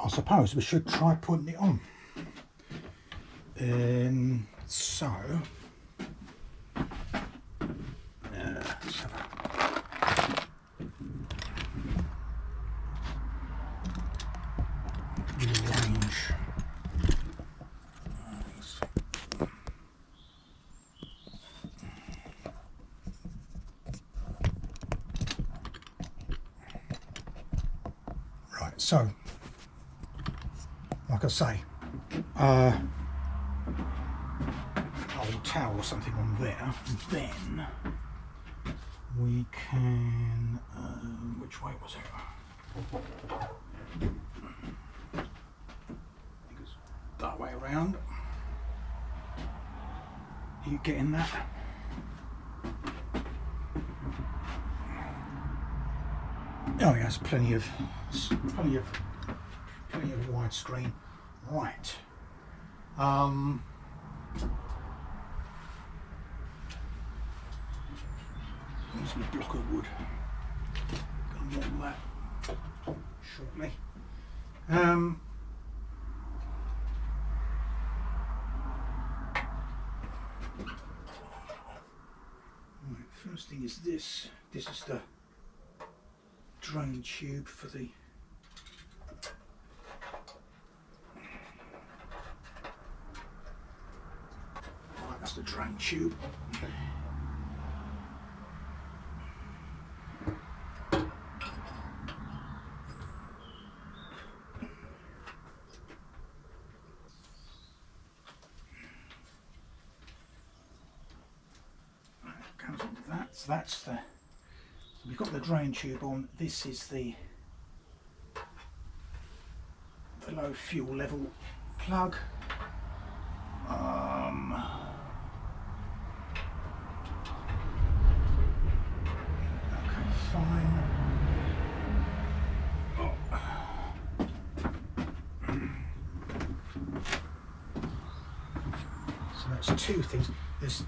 I suppose we should try putting it on. So let's have a range. Right, so like I say, old towel or something on there, and then we can, which way was it? I think it's that way around. Are you getting that? Oh yes, plenty of widescreen. Right. Here's my block of wood. Gonna want that shortly. Right, first thing is this. This is the drain tube for the that's the drain tube. Goes onto that. So that's the. We've got the drain tube on. This is the low fuel level plug. Okay, fine. Oh. So that's two things.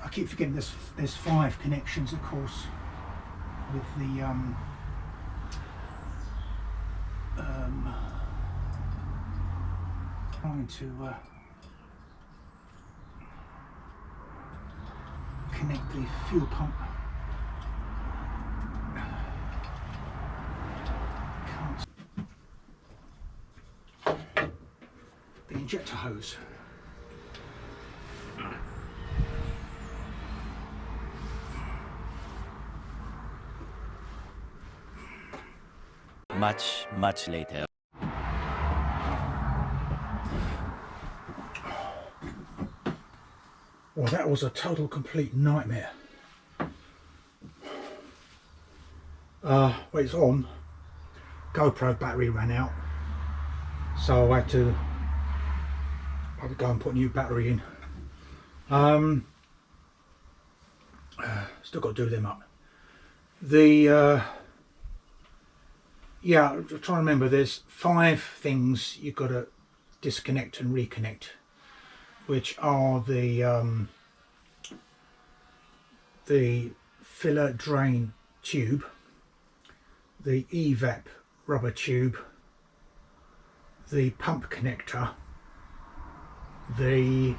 I keep forgetting there's 5 connections, of course, with the trying to connect the fuel pump. The injector hose. Much later. Well, that was a total complete nightmare. Well, it's on. GoPro battery ran out, so I had to go and put a new battery in. Still got to do them up. Yeah, I'm trying to remember, there's 5 things you've got to disconnect and reconnect, which are the filler drain tube, the evap rubber tube, the pump connector, the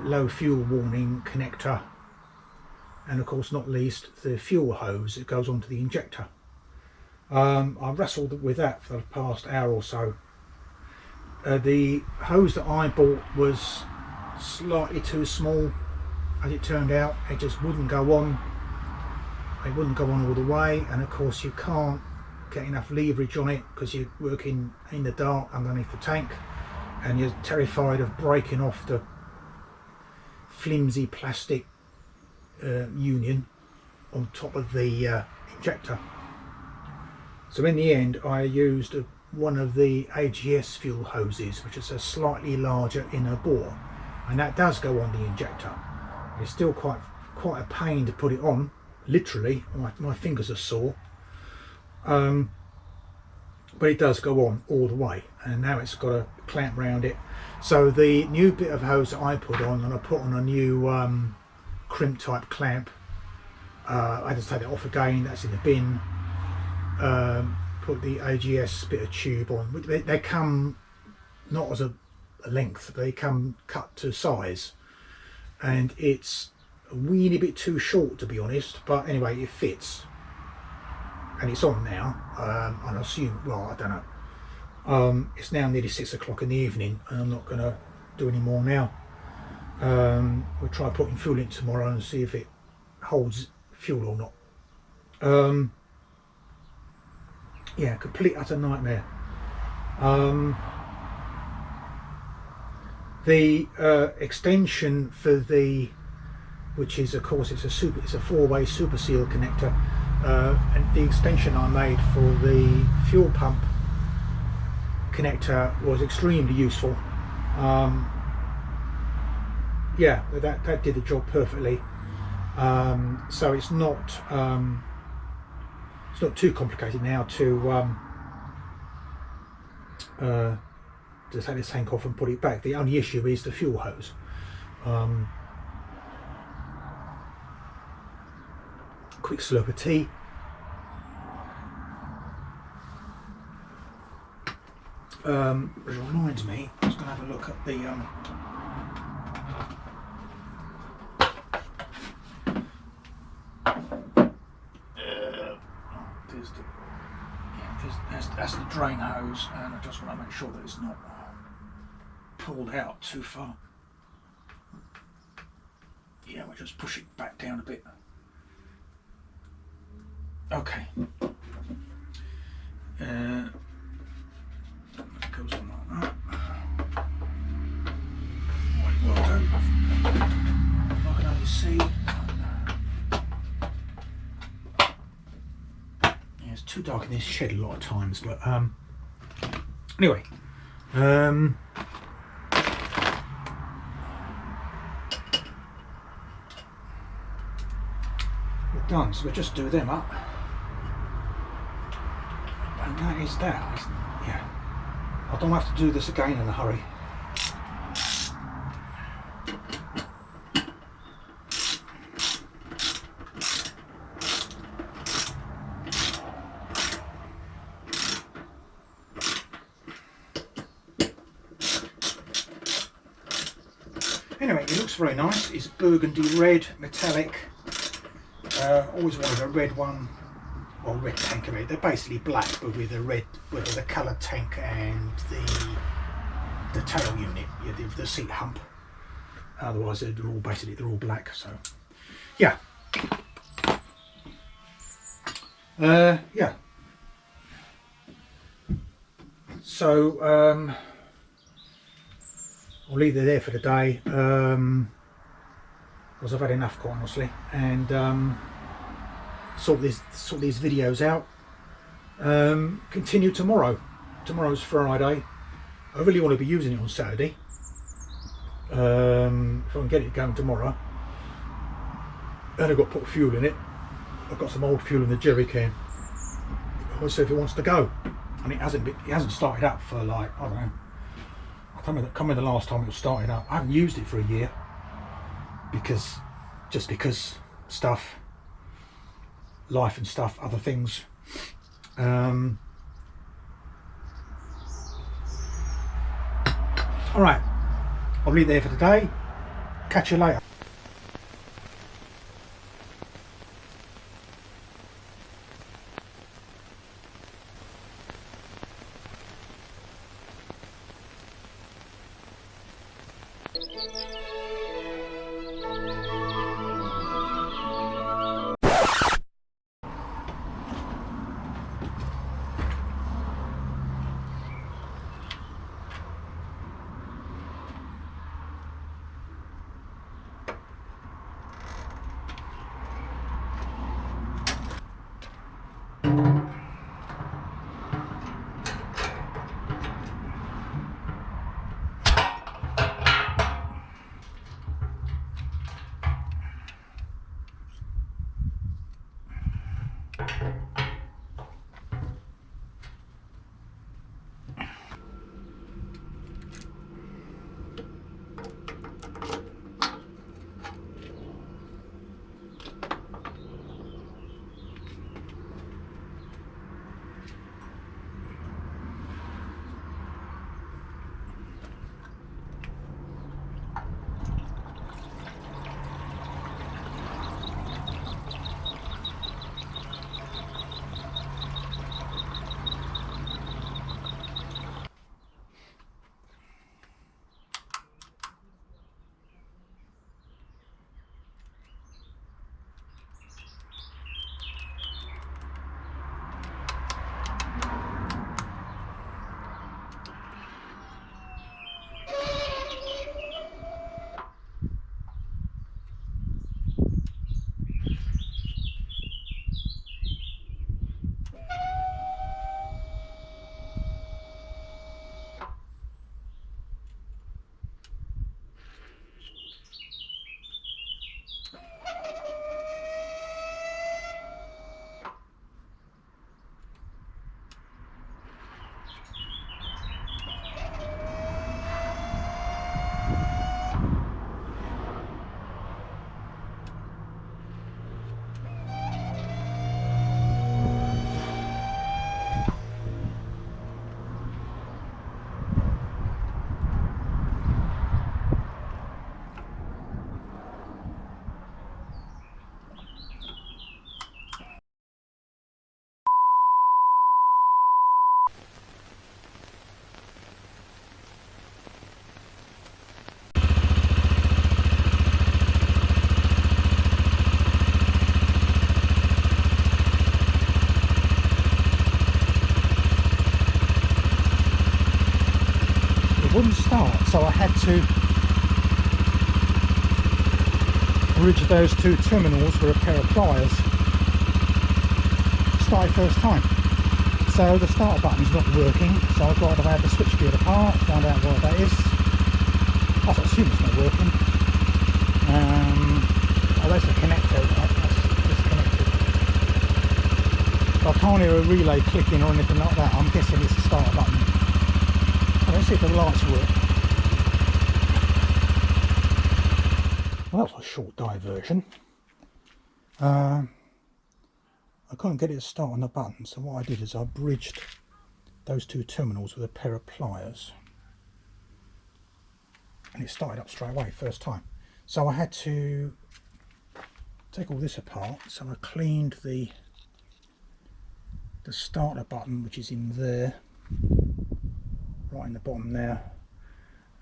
low fuel warning connector, and of course not least the fuel hose that goes onto the injector. I wrestled with that for the past hour or so. The hose that I bought was slightly too small, as it turned out. It just wouldn't go on. It wouldn't go on all the way, and of course you can't get enough leverage on it because you're working in the dark underneath the tank, and you're terrified of breaking off the flimsy plastic union on top of the injector. So in the end I used one of the AJS fuel hoses, which is a slightly larger inner bore, and that does go on the injector. It's still quite a pain to put it on, literally. My fingers are sore, but it does go on all the way, and now it's got a clamp around it. So the new bit of hose that I put on, and I put on a new crimp type clamp. I had to take it off again, that's in the bin. put the AJS bit of tube on. They come not as a length, they come cut to size, and it's a weeny bit too short, to be honest, but anyway, it fits, and it's on now. And I assume, well, I don't know, it's now nearly 6 o'clock in the evening, and I'm not going to do any more now. We'll try putting fuel in tomorrow and see if it holds fuel or not. Yeah, complete utter nightmare. The extension for the, which is of course it's a 4-way super seal connector, and the extension I made for the fuel pump connector was extremely useful. Yeah, that did the job perfectly. So it's not too complicated now to take this tank off and put it back. The only issue is the fuel hose. Quick slurp of tea. Which reminds me, I was going to have a look at the that's the drain hose, and I just want to make sure that it's not pulled out too far. Yeah, we'll just push it back down a bit. Okay. It goes on like that. What it will do, if I can only see. Yeah, it's too dark in this shed a lot of times, but anyway. We're done, so we'll just do them up. And that is that. Yeah. I don't have to do this again in a hurry. Anyway, it looks very nice. It's burgundy red, metallic. Always wanted a red one, or red tank of it. They're basically black, but with a red, with the coloured tank and the tail unit, yeah, the seat hump. Otherwise, they're all black. So, yeah, yeah. So I'll leave it there for the day, because I've had enough, quite honestly, and sort these videos out. Continue tomorrow. Tomorrow's Friday. I really want to be using it on Saturday. If I can get it going tomorrow. And I've got to put fuel in it. I've got some old fuel in the jerry can. I'll see if it wants to go. And it hasn't started up for, like, I don't know. I can't remember the last time it was started up. I haven't used it for a year. Because stuff. Life and stuff, other things. Alright, I'll leave it there for today. Catch you later. wouldn't start, so I had to bridge those two terminals with a pair of pliers. Started first time. So the starter button's not working, so I've got to have the switchgear apart, find out what that is. I assume it's not working. Oh, that's the connector, that's disconnected. I can't hear a relay clicking or anything like that. I'm guessing it's the starter button. Let's see if the lights work. Well, that was a short diversion. I couldn't get it to start on the button, so what I did is I bridged those two terminals with a pair of pliers, and it started up straight away first time. So I had to take all this apart. So I cleaned the starter button, which is in there, right in the bottom there,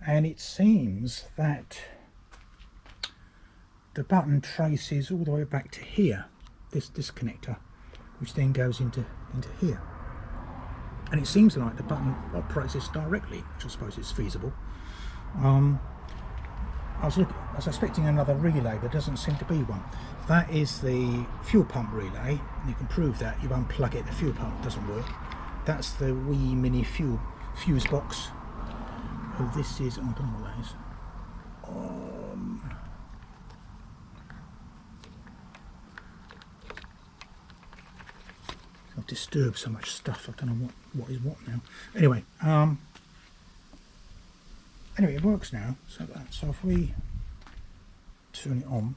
and it seems that the button traces all the way back to here, this connector, which then goes into here, and it seems like the button operates this directly, which I suppose is feasible. I was expecting another relay, but there doesn't seem to be one. That is the fuel pump relay, and you can prove that. You unplug it, the fuel pump doesn't work. That's the wee mini fuse box. Oh, this is, I don't know what that is. I've disturbed so much stuff, I don't know what is what now. Anyway, anyway, it works now. So if we turn it on,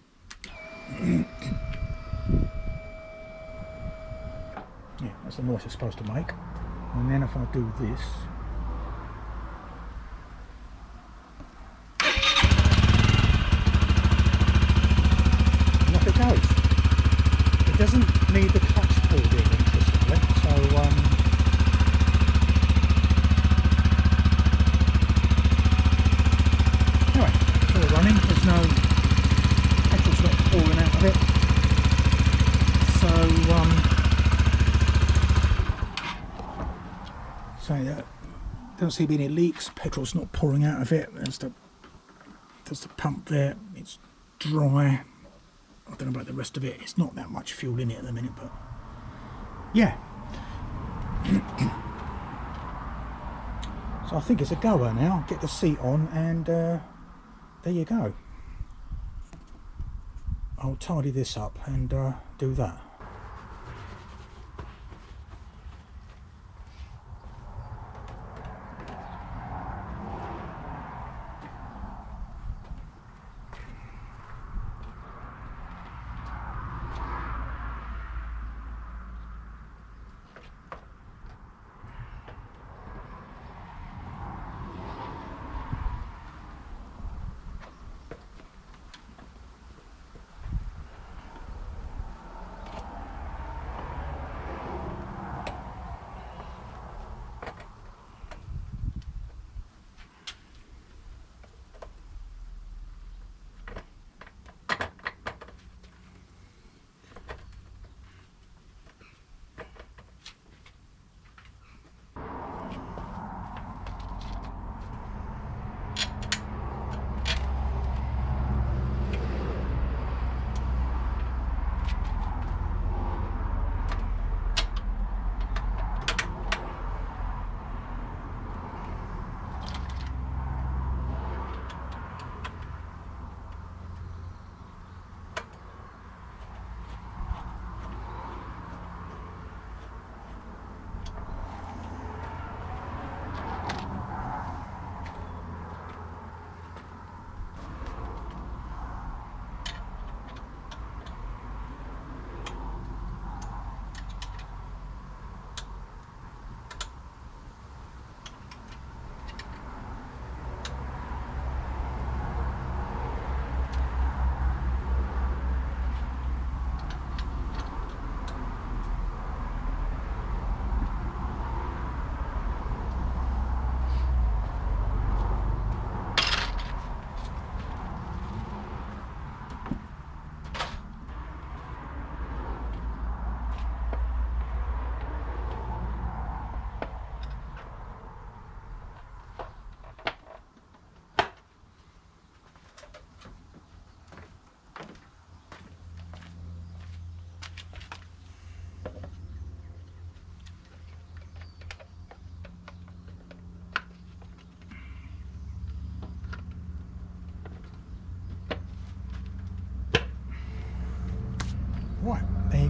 yeah, that's the noise it's supposed to make. And then if I do this, and off it goes. It doesn't need the clutch pulled in, interestingly. So anyway, it's all running. There's no petrol's not pouring out of it. So don't see any leaks. Petrol's not pouring out of it. There's the pump there. It's dry. I don't know about the rest of it. It's not that much fuel in it at the minute, but yeah. So I think it's a goer now. Get the seat on, and there you go. I'll tidy this up and do that.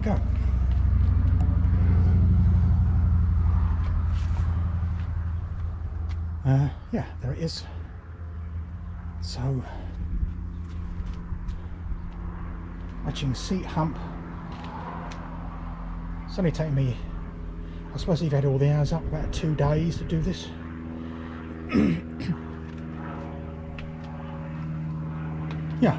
go. Yeah, there it is. So, matching seat hump. It's only taken me, I suppose you've had all the hours up, about 2 days to do this. Yeah,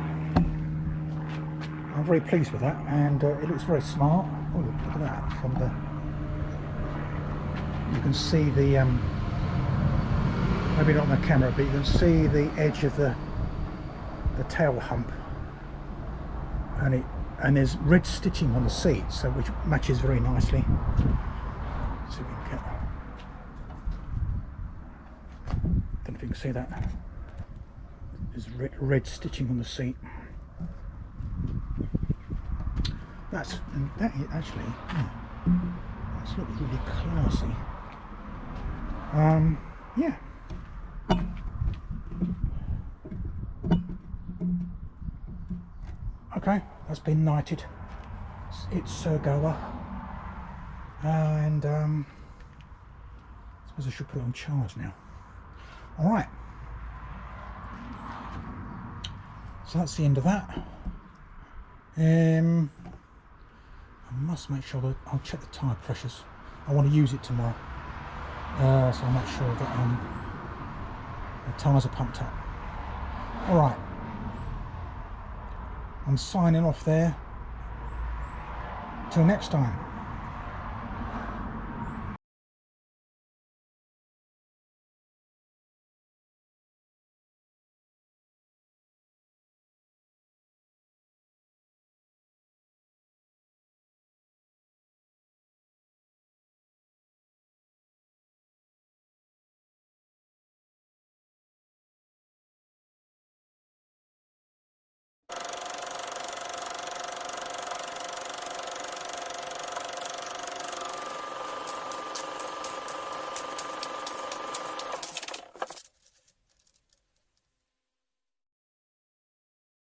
I'm very pleased with that, and it looks very smart. Oh, look at that! From the, you can see the maybe not on the camera, but you can see the edge of the tail hump, and there's red stitching on the seat, so which matches very nicely. So we can get, don't know if you can see that. There's red stitching on the seat. That actually, yeah, that's looks really classy. Yeah. Okay, that's been knighted. It's Goa, and I suppose I should put it on charge now. All right. So that's the end of that. I must make sure that I'll check the tyre pressures. I want to use it tomorrow, so I'll make sure that the tyres are pumped up. All right, I'm signing off there. Till next time.